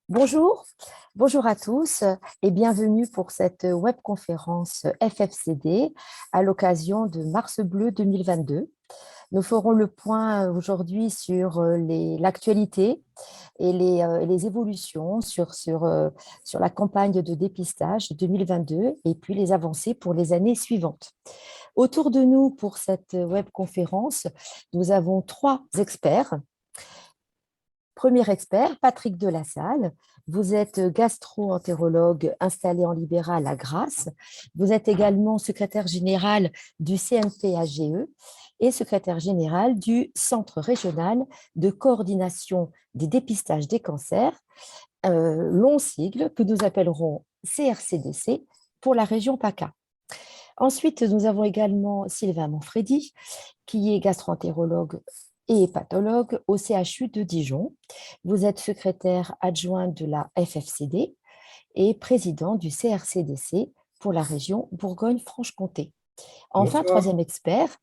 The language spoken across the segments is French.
Bonjour, bonjour à tous et bienvenue pour cette webconférence FFCD à l'occasion de Mars Bleu 2022. Nous ferons le point aujourd'hui sur l'actualité et les évolutions sur la campagne de dépistage 2022 et puis les avancées pour les années suivantes. Autour de nous pour cette webconférence, nous avons trois experts. Premier expert, Patrick Delassalle. Vous êtes gastro-entérologue installé en libéral à Grasse. Vous êtes également secrétaire général du CMP-AGE et secrétaire général du Centre régional de coordination des dépistages des cancers, long sigle que nous appellerons CRCDC pour la région PACA. Ensuite, nous avons également Sylvain Manfredi, qui est gastro-entérologue et hépatologue au CHU de Dijon. Vous êtes secrétaire adjoint de la FFCD et président du CRCDC pour la région Bourgogne-Franche-Comté. Enfin, Bonsoir. troisième expert,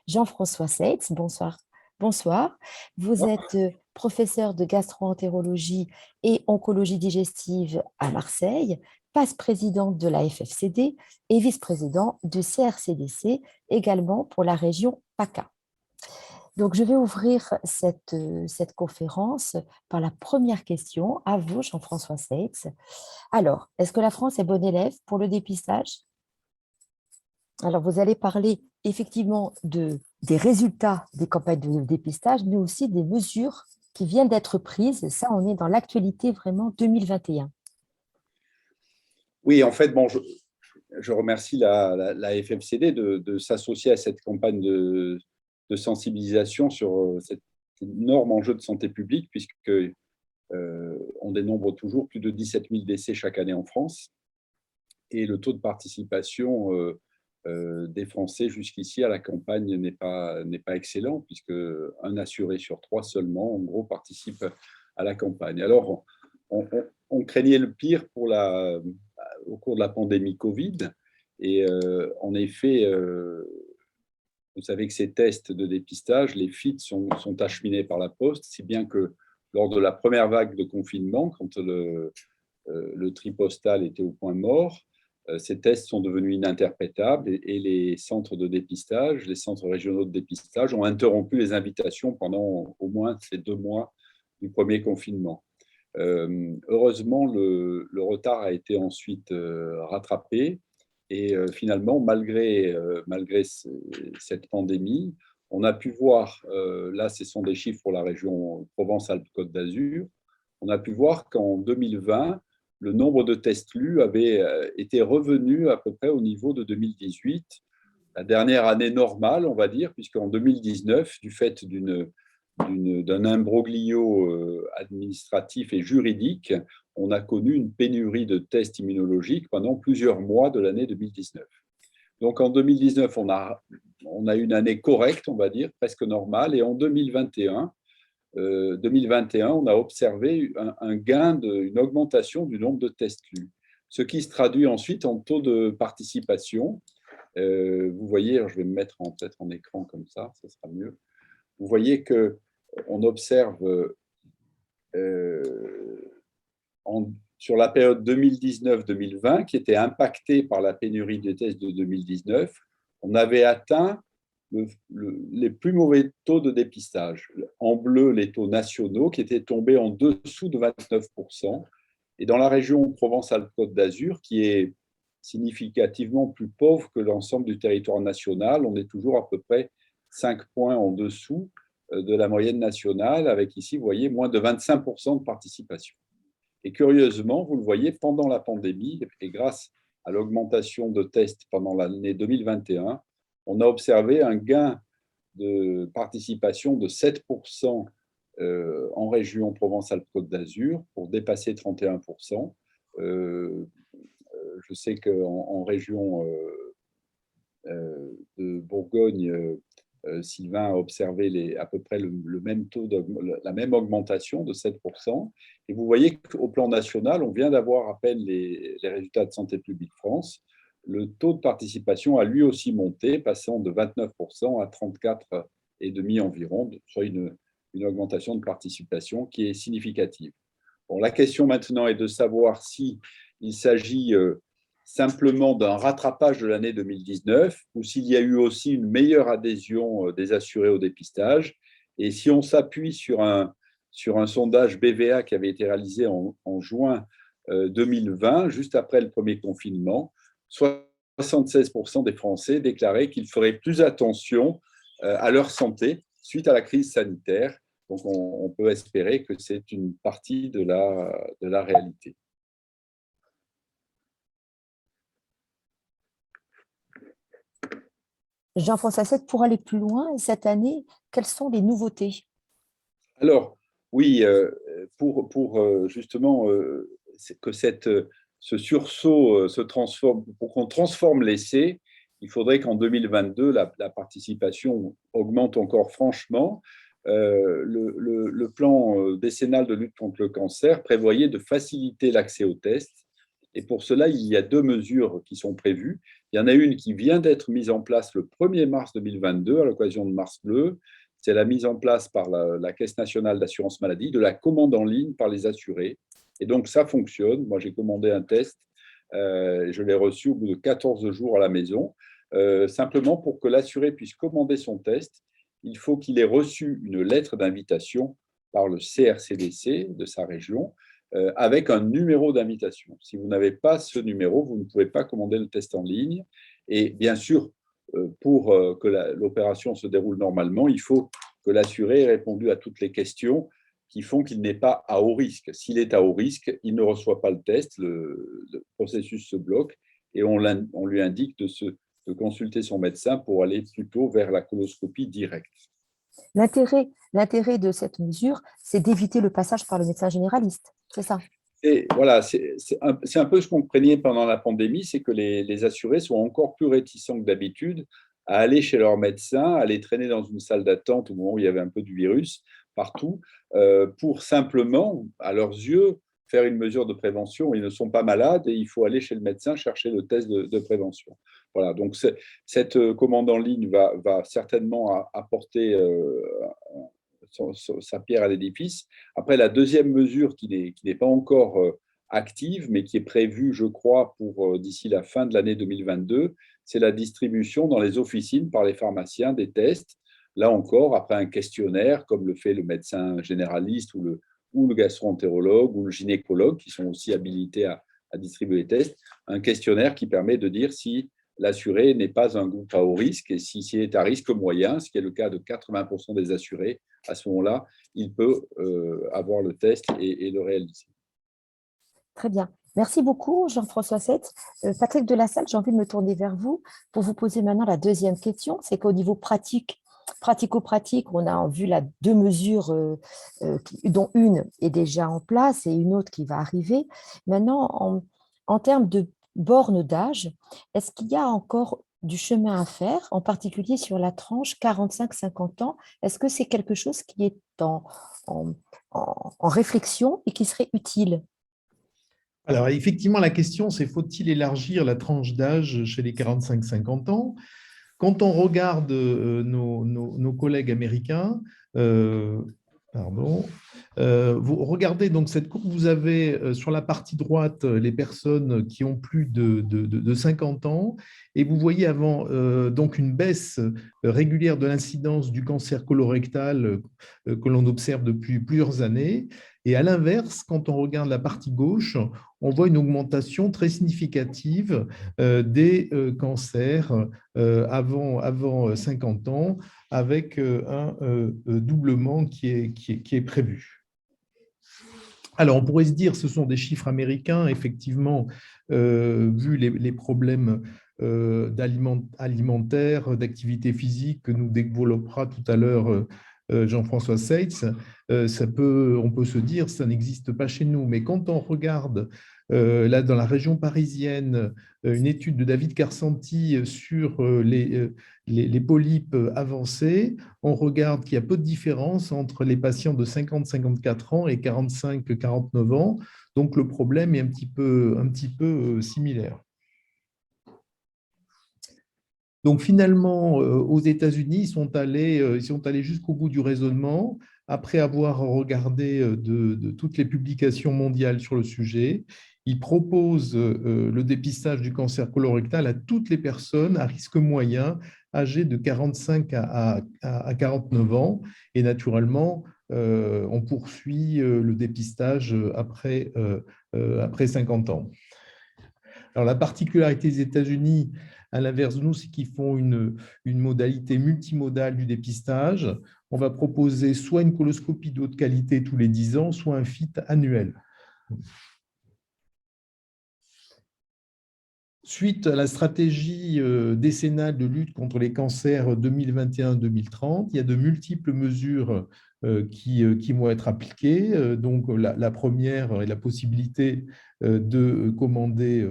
Jean-François Seitz. Bonsoir. Bonsoir. Vous êtes professeur de gastro-entérologie et oncologie digestive à Marseille, passe-président de la FFCD et vice-président du CRCDC, également pour la région PACA. Donc, je vais ouvrir cette conférence par la première question à vous, Jean-François Seitz. Alors, est-ce que la France est bonne élève pour le dépistage? Alors, vous allez parler effectivement des résultats des campagnes de dépistage, mais aussi des mesures qui viennent d'être prises. Ça, on est dans l'actualité vraiment 2021. Oui, en fait, je remercie la FFCD de s'associer à cette campagne de sensibilisation sur cet énorme enjeu de santé publique, puisque on dénombre toujours plus de 17 000 décès chaque année en France. Et le taux de participation des Français jusqu'ici à la campagne n'est pas excellent, puisque un assuré sur trois seulement, en gros, participe à la campagne. Alors, on craignait le pire au cours de la pandémie Covid. Et en effet, vous savez que ces tests de dépistage, les FIT, sont acheminés par la poste, si bien que lors de la première vague de confinement, quand le tri postal était au point mort, ces tests sont devenus ininterprétables et les centres de dépistage, les centres régionaux de dépistage ont interrompu les invitations pendant au moins ces 2 mois du premier confinement. Heureusement, le retard a été ensuite rattrapé et finalement, malgré cette pandémie, on a pu voir, là ce sont des chiffres pour la région Provence-Alpes-Côte d'Azur, on a pu voir qu'en 2020, le nombre de tests lus avait été revenu à peu près au niveau de 2018, la dernière année normale, on va dire, puisqu'en 2019, du fait d'un imbroglio administratif et juridique, on a connu une pénurie de tests immunologiques pendant plusieurs mois de l'année 2019. Donc en 2019, on a une année correcte, on va dire, presque normale, et en 2021, on a observé un gain, une augmentation du nombre de tests lus, ce qui se traduit ensuite en taux de participation. Vous voyez, alors je vais me mettre peut-être en écran comme ça sera mieux. Vous voyez qu'on observe sur la période 2019-2020, qui était impactée par la pénurie des tests de 2019, on avait atteint les plus mauvais taux de dépistage. En bleu, les taux nationaux qui étaient tombés en dessous de 29%. Et dans la région Provence-Alpes-Côte d'Azur, qui est significativement plus pauvre que l'ensemble du territoire national, on est toujours à peu près 5 points en dessous de la moyenne nationale, avec ici, vous voyez, moins de 25% de participation. Et curieusement, vous le voyez, pendant la pandémie, et grâce à l'augmentation de tests pendant l'année 2021, on a observé un gain de participation de 7% en région Provence-Alpes-Côte d'Azur pour dépasser 31%. Je sais qu'en région de Bourgogne, Sylvain a observé à peu près le même taux, la même augmentation de 7%. Et vous voyez qu'au plan national, on vient d'avoir à peine les résultats de Santé publique France. Le taux de participation a lui aussi monté, passant de 29% à 34,5% environ, soit une augmentation de participation qui est significative. Bon, la question maintenant est de savoir si il s'agit simplement d'un rattrapage de l'année 2019 ou s'il y a eu aussi une meilleure adhésion des assurés au dépistage. Et si on s'appuie sur un sondage BVA qui avait été réalisé en juin 2020, juste après le premier confinement, 76% des Français déclaraient qu'ils feraient plus attention à leur santé suite à la crise sanitaire. Donc, on peut espérer que c'est une partie de la réalité. Jean-François Sett, pour aller plus loin, cette année, quelles sont les nouveautés? Alors, oui, pour justement que ce sursaut se transforme, pour qu'on transforme l'essai, il faudrait qu'en 2022, la participation augmente encore franchement. Le plan décennal de lutte contre le cancer prévoyait de faciliter l'accès aux tests. Et pour cela, il y a deux mesures qui sont prévues. Il y en a une qui vient d'être mise en place le 1er mars 2022 à l'occasion de Mars Bleu. C'est la mise en place par la Caisse nationale d'assurance maladie de la commande en ligne par les assurés. Et donc, ça fonctionne. Moi, j'ai commandé un test. Je l'ai reçu au bout de 14 jours à la maison. Simplement, pour que l'assuré puisse commander son test, il faut qu'il ait reçu une lettre d'invitation par le CRCDC de sa région avec un numéro d'invitation. Si vous n'avez pas ce numéro, vous ne pouvez pas commander le test en ligne. Et bien sûr, pour que l'opération se déroule normalement, il faut que l'assuré ait répondu à toutes les questions qui font qu'il n'est pas à haut risque. S'il est à haut risque, il ne reçoit pas le test, le processus se bloque et on lui indique de consulter son médecin pour aller plutôt vers la coloscopie directe. L'intérêt de cette mesure, c'est d'éviter le passage par le médecin généraliste, c'est ça? Et voilà, c'est un peu ce qu'on craignait pendant la pandémie, c'est que les assurés sont encore plus réticents que d'habitude à aller chez leur médecin, à aller traîner dans une salle d'attente au moment où il y avait un peu du virus partout, pour simplement, à leurs yeux, faire une mesure de prévention. Ils ne sont pas malades et il faut aller chez le médecin chercher le test de prévention. Voilà, donc cette commande en ligne va certainement apporter sa pierre à l'édifice. Après, la deuxième mesure qui n'est pas encore active, mais qui est prévue, je crois, pour d'ici la fin de l'année 2022, c'est la distribution dans les officines par les pharmaciens des tests. Là encore, après un questionnaire, comme le fait le médecin généraliste ou le gastro-entérologue ou le gynécologue, qui sont aussi habilités à distribuer les tests, un questionnaire qui permet de dire si l'assuré n'est pas un groupe à haut risque et s'il est à risque moyen, ce qui est le cas de 80% des assurés, à ce moment-là, il peut avoir le test et le réaliser. Très bien. Merci beaucoup, Jean-François Sett. Patrick de la Salle, j'ai envie de me tourner vers vous pour vous poser maintenant la deuxième question. C'est qu'au niveau pratico-pratique, on a vu là deux mesures, dont une est déjà en place et une autre qui va arriver. Maintenant, en termes de bornes d'âge, est-ce qu'il y a encore du chemin à faire, en particulier sur la tranche 45-50 ans? Est-ce que c'est quelque chose qui est en, en réflexion et qui serait utile? Alors, effectivement, la question, c'est faut-il élargir la tranche d'âge chez les 45-50 ans? Quand on regarde nos collègues américains, pardon, vous regardez donc cette courbe, vous avez sur la partie droite les personnes qui ont plus de 50 ans et vous voyez avant donc une baisse régulière de l'incidence du cancer colorectal que l'on observe depuis plusieurs années. Et à l'inverse, quand on regarde la partie gauche, on voit une augmentation très significative des cancers avant 50 ans, avec un doublement qui est prévu. Alors, on pourrait se dire que ce sont des chiffres américains, effectivement, vu les problèmes alimentaires, d'activité physique que nous développera tout à l'heure Jean-François Seitz, on peut se dire que ça n'existe pas chez nous. Mais quand on regarde là dans la région parisienne, une étude de David Karsanti sur les polypes avancés, on regarde qu'il y a peu de différence entre les patients de 50-54 ans et 45-49 ans. Donc, le problème est un petit peu similaire. Donc, finalement, aux États-Unis, ils sont allés jusqu'au bout du raisonnement après avoir regardé de toutes les publications mondiales sur le sujet, il propose le dépistage du cancer colorectal à toutes les personnes à risque moyen âgées de 45 à 49 ans. Et naturellement, on poursuit le dépistage après 50 ans. Alors, la particularité des États-Unis, à l'inverse de nous, c'est qu'ils font une modalité multimodale du dépistage. On va proposer soit une coloscopie de haute qualité tous les 10 ans, soit un FIT annuel. Suite à la stratégie décennale de lutte contre les cancers 2021-2030, il y a de multiples mesures qui vont être appliquées. Donc, la première est la possibilité de commander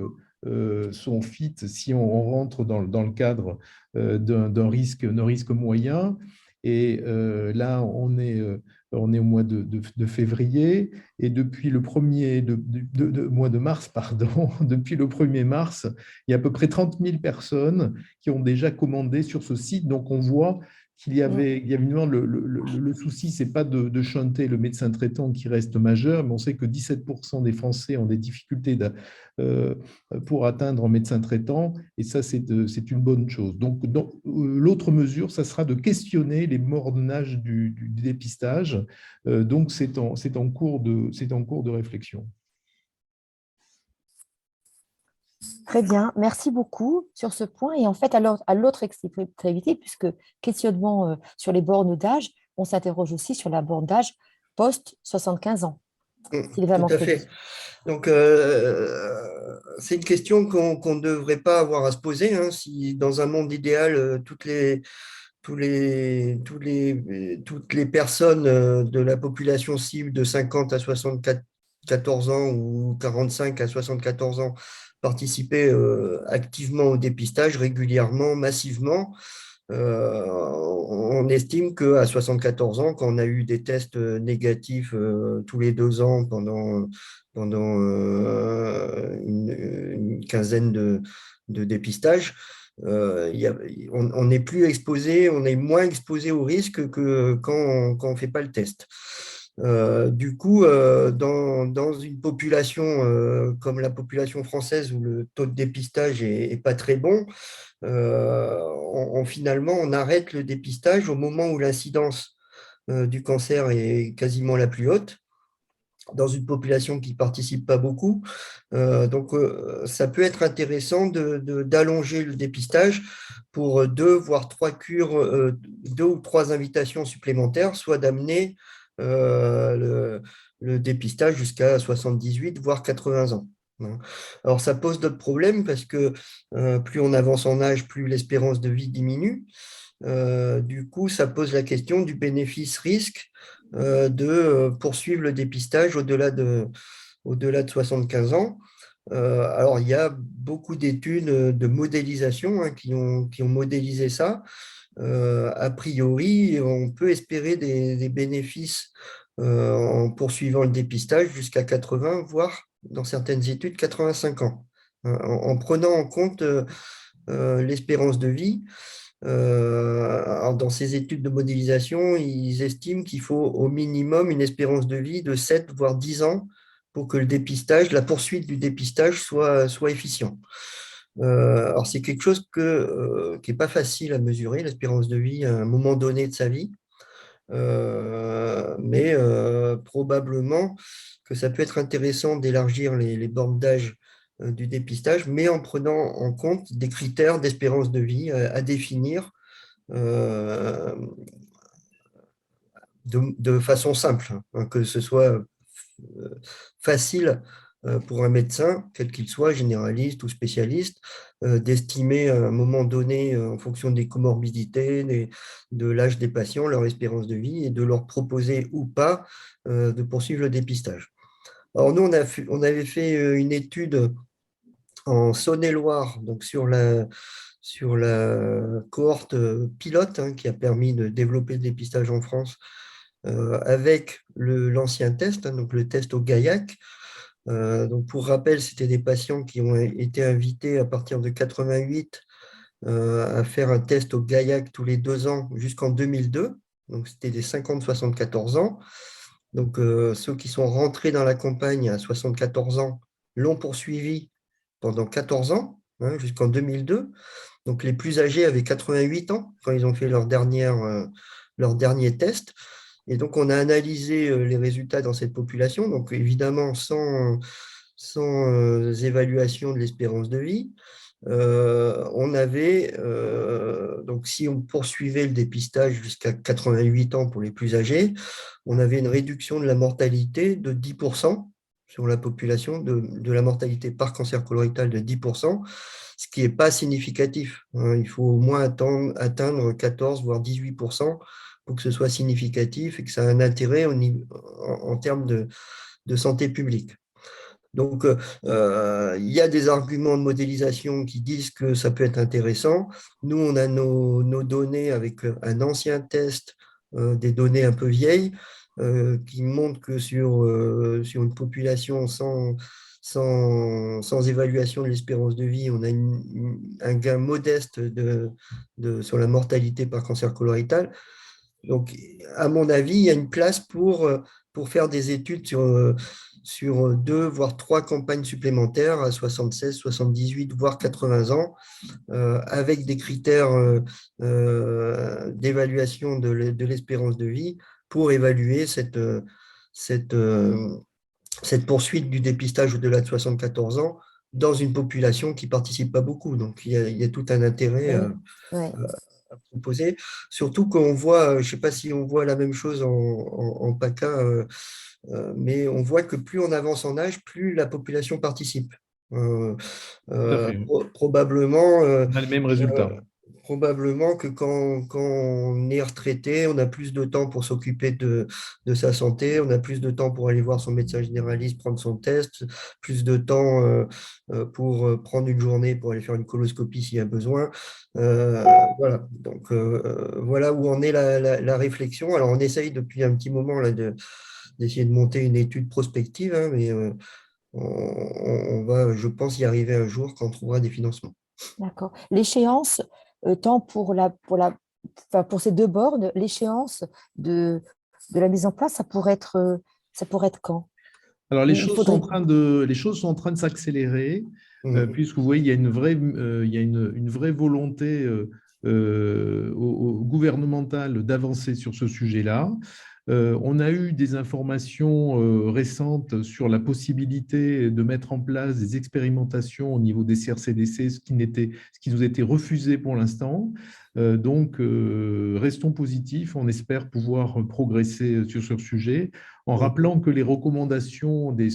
son FIT si on rentre dans le cadre d'un risque moyen. Et là, on est au mois de février, et depuis le mois de mars, pardon, depuis le 1er mars, il y a à peu près 30 000 personnes qui ont déjà commandé sur ce site. Donc, on voit qu'il y avait évidemment le souci, ce n'est pas de chanter le médecin traitant qui reste majeur, mais on sait que 17% des Français ont des difficultés pour atteindre un médecin traitant, et ça, c'est une bonne chose. Donc, l'autre mesure, ça sera de questionner les bornages du dépistage. Donc, c'est en cours de réflexion. Très bien, merci beaucoup sur ce point. Et en fait, à l'autre extrémité, puisque questionnement sur les bornes d'âge, on s'interroge aussi sur la borne d'âge post-75 ans, s'il est Tout vraiment à prévu. fait. Donc, c'est une question qu'on ne devrait pas avoir à se poser. Hein, si dans un monde idéal, toutes les personnes de la population cible de 50 à 74 ans ou 45 à 74 ans participaient activement au dépistage régulièrement, massivement. On estime qu'à 74 ans, quand on a eu des tests négatifs tous les 2 ans pendant une quinzaine de dépistages, on n'est plus exposé, on est moins exposé au risque que quand on ne fait pas le test. Du coup, dans une population comme la population française où le taux de dépistage n'est pas très bon, finalement, on arrête le dépistage au moment où l'incidence du cancer est quasiment la plus haute, dans une population qui ne participe pas beaucoup. Donc, ça peut être intéressant d'allonger le dépistage pour 2, voire 3 cures, 2 ou 3 invitations supplémentaires, soit d'amener le dépistage jusqu'à 78, voire 80 ans. Alors, ça pose d'autres problèmes parce que plus on avance en âge, plus l'espérance de vie diminue. Du coup, ça pose la question du bénéfice-risque de poursuivre le dépistage au-delà de 75 ans. Alors, il y a beaucoup d'études de modélisation qui ont modélisé ça. A priori, on peut espérer des bénéfices en poursuivant le dépistage jusqu'à 80, voire dans certaines études 85 ans, en prenant en compte l'espérance de vie. Alors dans ces études de modélisation, ils estiment qu'il faut au minimum une espérance de vie de 7 voire 10 ans pour que le dépistage, la poursuite du dépistage soit efficient. Alors c'est quelque chose qui n'est pas facile à mesurer, l'espérance de vie à un moment donné de sa vie. Mais probablement que ça peut être intéressant d'élargir les bornes d'âge du dépistage, mais en prenant en compte des critères d'espérance de vie à définir de façon simple, hein, que ce soit facile pour un médecin, quel qu'il soit, généraliste ou spécialiste, d'estimer à un moment donné, en fonction des comorbidités, de l'âge des patients, leur espérance de vie, et de leur proposer ou pas de poursuivre le dépistage. Alors nous, on avait fait une étude en Saône-et-Loire, donc sur la cohorte pilote, hein, qui a permis de développer le dépistage en France, avec l'ancien test, hein, donc le test au Gaillac. Donc pour rappel, c'était des patients qui ont été invités à partir de 88 à faire un test au Gaillac tous les 2 ans jusqu'en 2002. donc c'était des 50-74 ans. Donc, ceux qui sont rentrés dans la campagne à 74 ans l'ont poursuivi pendant 14 ans, hein, jusqu'en 2002. Donc, les plus âgés avaient 88 ans quand ils ont fait leur dernier test. Et donc, on a analysé les résultats dans cette population, donc évidemment sans évaluation de l'espérance de vie. On avait, donc si on poursuivait le dépistage jusqu'à 88 ans pour les plus âgés, on avait une réduction de la mortalité de 10% sur la population, de la mortalité par cancer colorectal de 10%, ce qui n'est pas significatif, hein. Il faut au moins atteindre 14, voire 18% pour que ce soit significatif et que ça ait un intérêt en termes de santé publique. Donc, il y a des arguments de modélisation qui disent que ça peut être intéressant. Nous, on a nos données avec un ancien test, des données un peu vieilles, qui montrent que sur une population sans évaluation de l'espérance de vie, on a un gain modeste sur la mortalité par cancer colorectal. Donc, à mon avis, il y a une place pour faire des études sur 2, voire 3 campagnes supplémentaires à 76, 78, voire 80 ans, avec des critères d'évaluation de l'espérance de vie pour évaluer cette poursuite du dépistage au-delà de 74 ans dans une population qui ne participe pas beaucoup. Donc, il y a tout un intérêt à proposer. Surtout qu'on voit, je ne sais pas si on voit la même chose en PACA, mais on voit que plus on avance en âge, plus la population participe. Tout à fait. Probablement, On a le même résultat. probablement que quand on est retraité, on a plus de temps pour s'occuper de sa santé, on a plus de temps pour aller voir son médecin généraliste, prendre son test, plus de temps pour prendre une journée pour aller faire une coloscopie s'il y a besoin. Voilà, donc voilà où en est la réflexion. Alors, on essaye depuis un petit moment là, d'essayer de monter une étude prospective, hein, mais on va, je pense, y arriver un jour quand on trouvera des financements. D'accord. L'échéance, tant pour ces deux bornes, l'échéance de la mise en place, ça pourrait être quand? Alors, Il faudrait. les choses sont en train de s'accélérer, Mhm. puisque vous voyez, il y a une vraie volonté gouvernementale d'avancer sur ce sujet-là. On a eu des informations récentes sur la possibilité de mettre en place des expérimentations au niveau des CRCDC, ce qui nous était refusé pour l'instant. Donc, restons positifs, on espère pouvoir progresser sur ce sujet, en rappelant que les recommandations de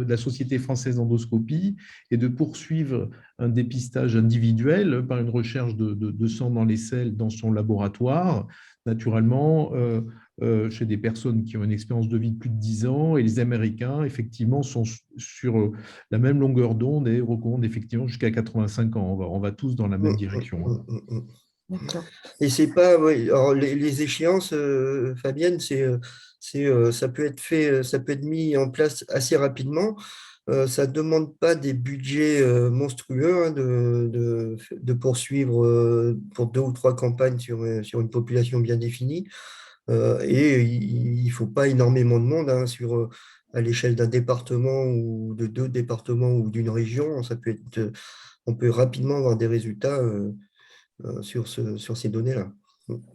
la Société française d'endoscopie est de poursuivre un dépistage individuel par une recherche de sang dans les selles dans son laboratoire, naturellement, chez des personnes qui ont une expérience de vie de plus de 10 ans. Et les Américains, effectivement, sont sur la même longueur d'onde et recommandent effectivement jusqu'à 85 ans. On va tous dans la même direction. D'accord. Et c'est pas, oui, alors les échéances, Fabienne, ça peut être fait, ça peut être mis en place assez rapidement. Ça ne demande pas des budgets monstrueux, hein, de poursuivre pour 2 ou 3 campagnes sur une population bien définie. Et il ne faut pas énormément de monde, hein, à l'échelle d'un département ou de 2 départements ou d'une région. On peut rapidement avoir des résultats sur ces données-là.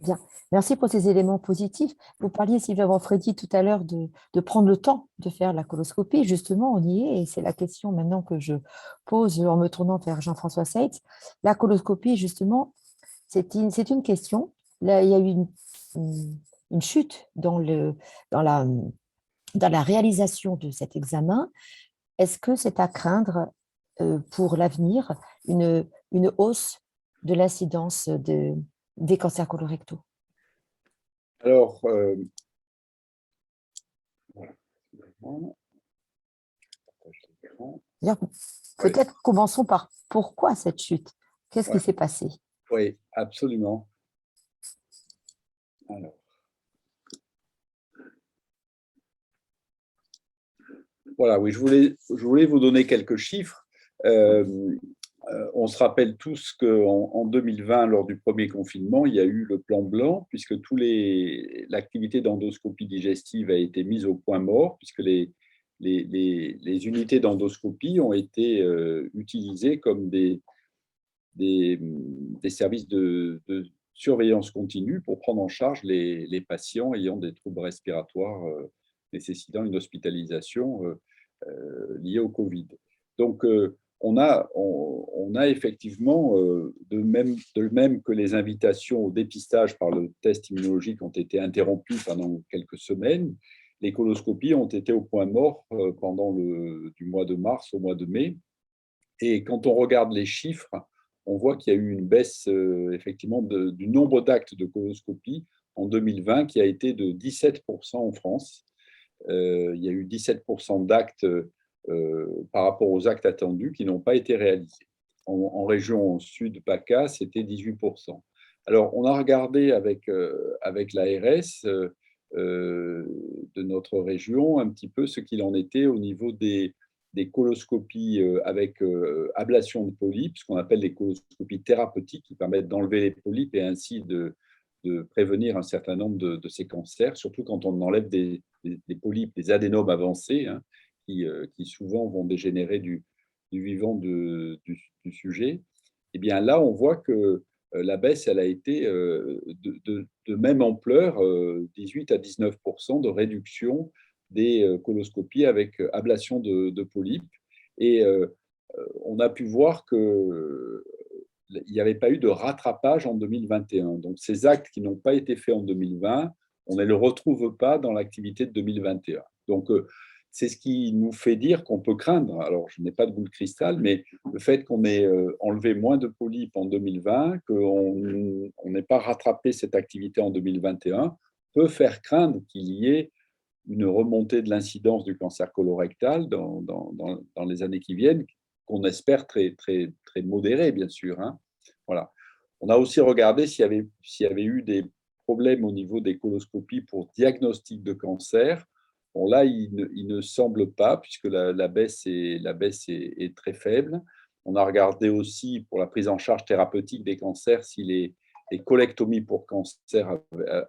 Bien. Merci pour ces éléments positifs. Vous parliez, Sylvia Manfredi, tout à l'heure de prendre le temps de faire la coloscopie. Justement, on y est, et c'est la question maintenant que je pose en me tournant vers Jean-François Seitz. La coloscopie, justement, c'est une question. Là, il y a eu une chute dans la réalisation de cet examen. Est-ce que c'est à craindre pour l'avenir une hausse de l'incidence des cancers colorectaux? Alors, D'ailleurs, peut-être commençons par pourquoi cette chute? Qu'est-ce qui s'est passé? oui, absolument. Alors, voilà, oui, je voulais vous donner quelques chiffres. On se rappelle tous qu'en 2020, lors du premier confinement, il y a eu le plan blanc, puisque l'activité d'endoscopie digestive a été mise au point mort, puisque les unités d'endoscopie ont été utilisées comme des services de surveillance continue pour prendre en charge les patients ayant des troubles respiratoires nécessitant une hospitalisation liée au Covid. Donc, on a effectivement, de même que les invitations au dépistage par le test immunologique ont été interrompues pendant quelques semaines, les coloscopies ont été au point mort pendant du mois de mars au mois de mai. Et quand on regarde les chiffres, on voit qu'il y a eu une baisse effectivement du nombre d'actes de coloscopie en 2020 qui a été de 17% en France. Il y a eu 17% d'actes par rapport aux actes attendus qui n'ont pas été réalisés. En région sud PACA, c'était 18%. Alors, on a regardé avec l'ARS de notre région un petit peu ce qu'il en était au niveau des coloscopies avec ablation de polypes, ce qu'on appelle les coloscopies thérapeutiques, qui permettent d'enlever les polypes et ainsi de prévenir un certain nombre de ces cancers, surtout quand on enlève des polypes, des adénomes avancés, hein, qui souvent vont dégénérer du vivant du sujet. Et bien là, on voit que la baisse, elle a été de même ampleur, 18 à 19% de réduction des coloscopies avec ablation de polypes. Et on a pu voir qu'il n'y avait pas eu de rattrapage en 2021. Donc, ces actes qui n'ont pas été faits en 2020, on ne les retrouve pas dans l'activité de 2021. Donc, c'est ce qui nous fait dire qu'on peut craindre, alors je n'ai pas de boule de cristal, mais le fait qu'on ait enlevé moins de polypes en 2020, qu'on n'ait pas rattrapé cette activité en 2021, peut faire craindre qu'il y ait une remontée de l'incidence du cancer colorectal dans les années qui viennent, qu'on espère très, très, très modérée, bien sûr. Hein. Voilà. On a aussi regardé s'il y avait eu des problèmes au niveau des coloscopies pour diagnostic de cancer. Bon, là, il ne semble pas, puisque la baisse est très faible. On a regardé aussi pour la prise en charge thérapeutique des cancers si les colectomies pour cancer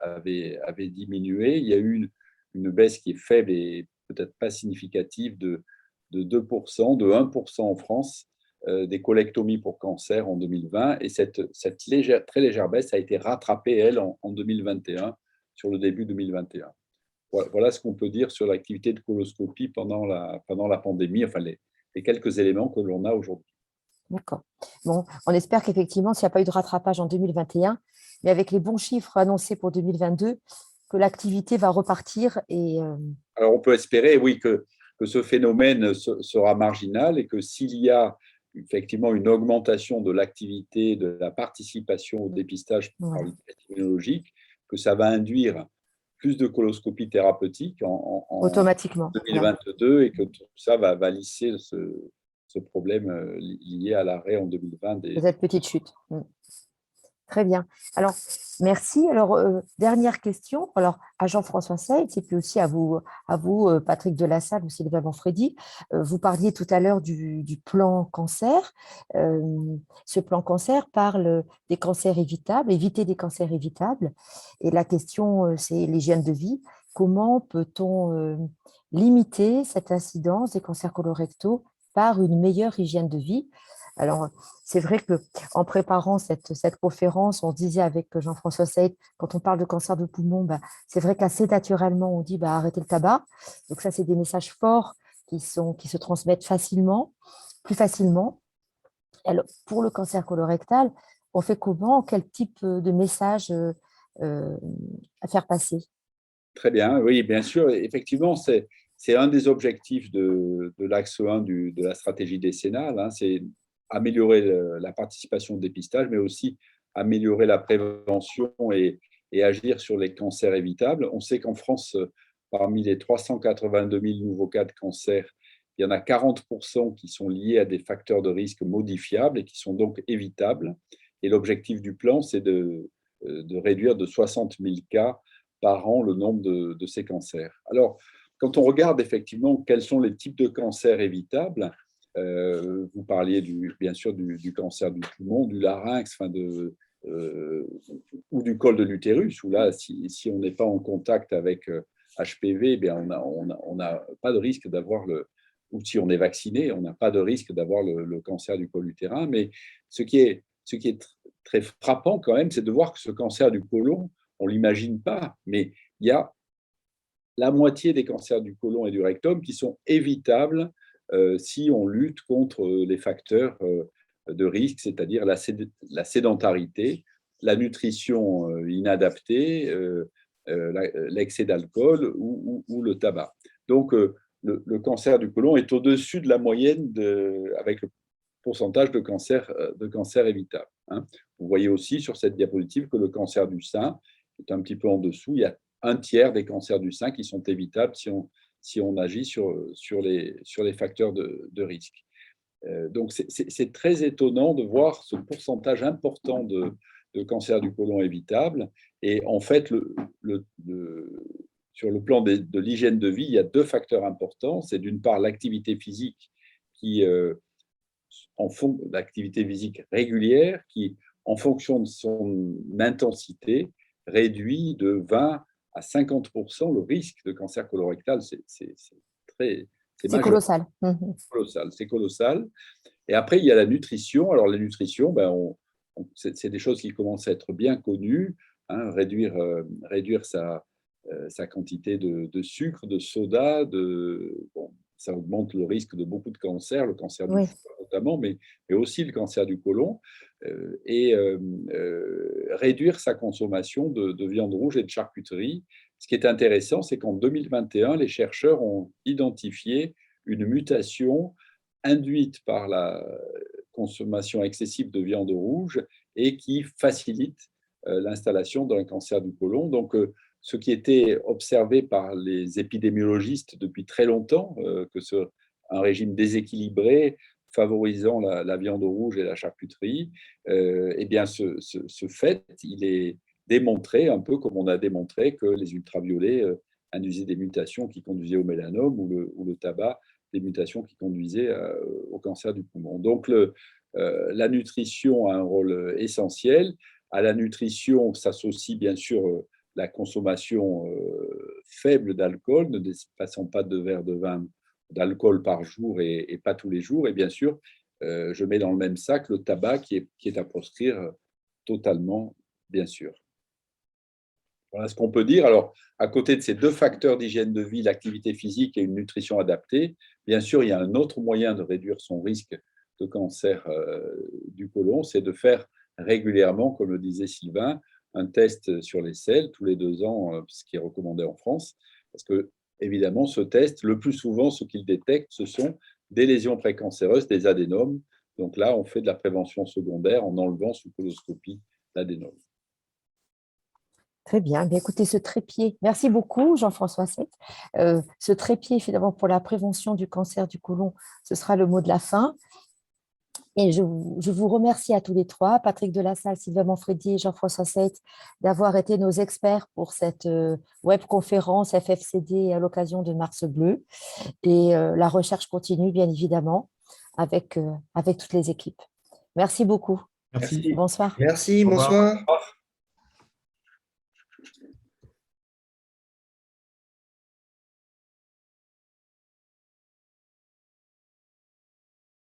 avaient diminué. Il y a eu une baisse qui est faible et peut-être pas significative de 2%, de 1% en France, des colectomies pour cancer en 2020. Et cette très légère baisse a été rattrapée, elle, en 2021, sur le début 2021. Voilà ce qu'on peut dire sur l'activité de coloscopie pendant la pandémie, enfin les quelques éléments que l'on a aujourd'hui. D'accord. Bon, on espère qu'effectivement, s'il n'y a pas eu de rattrapage en 2021, mais avec les bons chiffres annoncés pour 2022, que l'activité va repartir. Alors, on peut espérer, oui, que ce phénomène sera marginal et que s'il y a effectivement une augmentation de l'activité, de la participation au dépistage par le test immunologique, que ça va induire plus de coloscopies thérapeutiques automatiquement 2022 voilà. Et que tout ça va lisser ce problème lié à l'arrêt en 2020 cette petite chute. Très bien. Alors, merci. Alors, dernière question. Alors, à Jean-François Seitz, et puis aussi à vous Patrick Delassalle ou Sylvain Manfredi. Vous parliez tout à l'heure du plan cancer. Ce plan cancer parle des cancers évitables, éviter des cancers évitables. Et la question, c'est l'hygiène de vie. Comment peut-on limiter cette incidence des cancers colorectaux par une meilleure hygiène de vie? Alors, c'est vrai qu'en préparant cette conférence, on disait avec Jean-François Seitz, quand on parle de cancer de poumon, c'est vrai qu'assez naturellement, on dit arrêtez le tabac. Donc ça, c'est des messages forts qui se transmettent plus facilement. Alors, pour le cancer colorectal, on fait comment? Quel type de message à faire passer? Très bien, oui, bien sûr. Effectivement, c'est un des objectifs de l'axe 1 de la stratégie décennale, hein, c'est améliorer la participation au dépistage, mais aussi améliorer la prévention et agir sur les cancers évitables. On sait qu'en France, parmi les 382 000 nouveaux cas de cancer, il y en a 40% qui sont liés à des facteurs de risque modifiables et qui sont donc évitables. Et l'objectif du plan, c'est de réduire de 60 000 cas par an le nombre de ces cancers. Alors, quand on regarde effectivement quels sont les types de cancers évitables, Vous parliez bien sûr du cancer du poumon, du larynx, ou du col de l'utérus, où là, si on n'est pas en contact avec HPV, bien on n'a pas de risque d'avoir ou si on est vacciné, on n'a pas de risque d'avoir le cancer du col utérin. Mais ce qui est très frappant quand même, c'est de voir que ce cancer du côlon, on ne l'imagine pas, mais il y a la moitié des cancers du côlon et du rectum qui sont évitables si on lutte contre les facteurs de risque, c'est-à-dire la sédentarité, la nutrition inadaptée, l'excès d'alcool ou le tabac. Donc, le cancer du côlon est au-dessus de la moyenne avec le pourcentage de cancer évitable. Vous voyez aussi sur cette diapositive que le cancer du sein est un petit peu en dessous. Il y a un tiers des cancers du sein qui sont évitables si on agit sur les facteurs de risque. Donc, c'est très étonnant de voir ce pourcentage important de cancer du côlon évitable. Et en fait, sur le plan de l'hygiène de vie, il y a deux facteurs importants. C'est d'une part l'activité physique l'activité physique régulière qui, en fonction de son intensité, réduit de 20 à 50% le risque de cancer colorectal. C'est colossal. C'est colossal. Et après, il y a la nutrition. Alors, la nutrition, c'est des choses qui commencent à être bien connues. Réduire sa quantité de sucre, de soda, ça augmente le risque de beaucoup de cancers, le cancer du foie notamment, mais aussi le cancer du côlon, et réduire sa consommation de viande rouge et de charcuterie. Ce qui est intéressant, c'est qu'en 2021, les chercheurs ont identifié une mutation induite par la consommation excessive de viande rouge et qui facilite l'installation d'un cancer du côlon. Donc, ce qui était observé par les épidémiologistes depuis très longtemps, un régime déséquilibré favorisant la viande rouge et la charcuterie, eh bien, ce fait, il est démontré, un peu comme on a démontré que les ultraviolets induisaient des mutations qui conduisaient au mélanome ou le tabac, des mutations qui conduisaient au cancer du poumon. Donc, la nutrition a un rôle essentiel. À la nutrition s'associe bien sûr la consommation faible d'alcool, ne dépassant pas 2 verres de vin d'alcool par jour et pas tous les jours. Et bien sûr, je mets dans le même sac le tabac qui est à proscrire totalement, bien sûr. Voilà ce qu'on peut dire. Alors, à côté de ces deux facteurs d'hygiène de vie, l'activité physique et une nutrition adaptée, bien sûr, il y a un autre moyen de réduire son risque de cancer du côlon, c'est de faire régulièrement, comme le disait Sylvain, un test sur les selles tous les 2 ans, ce qui est recommandé en France, parce que, évidemment, ce test, le plus souvent, ce qu'il détecte, ce sont des lésions précancéreuses, des adénomes. Donc là, on fait de la prévention secondaire en enlevant sous coloscopie l'adénome. Très bien. Bien, écoutez, ce trépied, merci beaucoup Jean-François Seit. Ce trépied, finalement, pour la prévention du cancer du côlon, ce sera le mot de la fin. Et je vous remercie à tous les trois, Patrick Delassalle, Sylvain Manfredi et Jean-François Seit, d'avoir été nos experts pour cette webconférence FFCD à l'occasion de Mars Bleu. Et la recherche continue, bien évidemment, avec toutes les équipes. Merci beaucoup. Merci. Bonsoir. Merci, Au revoir. bonsoir.